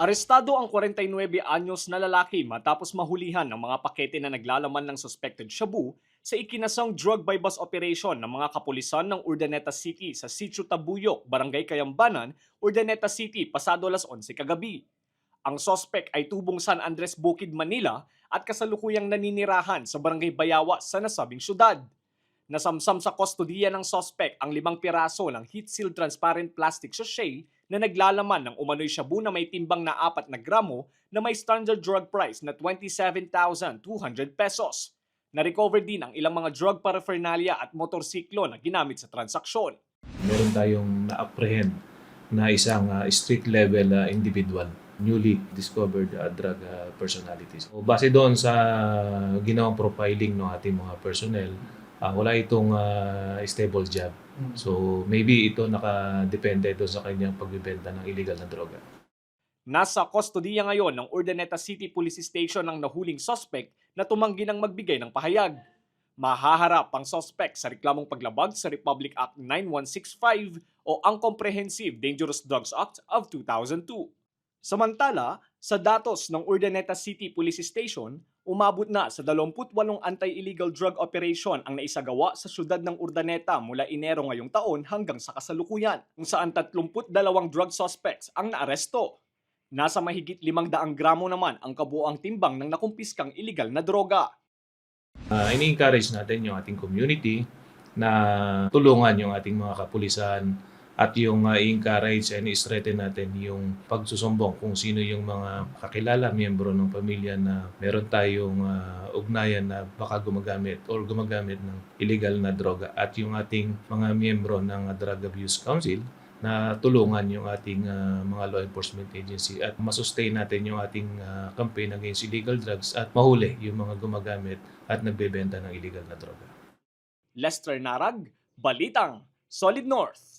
Arestado ang 49 anyos na lalaki matapos mahulihan ng mga pakete na naglalaman ng suspected shabu sa ikinasang drug by bus operation ng mga kapulisan ng Urdaneta City sa Sitio Tabuyok, Barangay Kayambanan, Urdaneta City, pasado alas 11 kagabi. Ang sospek ay tubong San Andres Bukid, Manila at kasalukuyang naninirahan sa Barangay Bayawa sa nasabing syudad. Nasamsam sa kustodiya ng sospek ang 5 piraso ng heat-sealed transparent plastic sachet na naglalaman ng umano'y shabu na may timbang na 4 gramo na may standard drug price na 27,200 pesos. Na-recover din ang ilang mga drug paraphernalia at motorsiklo na ginamit sa transaksyon. Meron tayong na-apprehend na isang street level individual, newly discovered drug personalities. So, base doon sa ginawang profiling ng ating mga personnel, wala itong stable job. So maybe ito nakadepende doon sa kanyang pagbibenta ng illegal na droga. Nasa kustodiya ngayon ng Urdaneta City Police Station ang nahuling suspect na tumanggi ng magbigay ng pahayag. Mahaharap ang suspect sa reklamong paglabag sa Republic Act 9165 o ang Comprehensive Dangerous Drugs Act of 2002. Samantala, sa datos ng Urdaneta City Police Station, umabot na sa 28 anti-illegal drug operation ang naisagawa sa syudad ng Urdaneta mula Enero ngayong taon hanggang sa kasalukuyan, kung saan 32 drug suspects ang naaresto. Nasa mahigit 500 gramo naman ang kabuoang timbang ng nakumpiskang illegal na droga. Ini-encourage natin yung ating community na tulungan yung ating mga kapulisan at yung i-encourage and i-strengthen natin yung pagsusumbong kung sino yung mga kakilala, miyembro ng pamilya na meron tayong ugnayan na baka gumagamit ng illegal na droga at yung ating mga miyembro ng Drug Abuse Council na tulungan yung ating mga law enforcement agency at masustain natin yung ating campaign against illegal drugs at mahuli yung mga gumagamit at nagbebenta ng illegal na droga. Lester Narag, Balitang Solid North.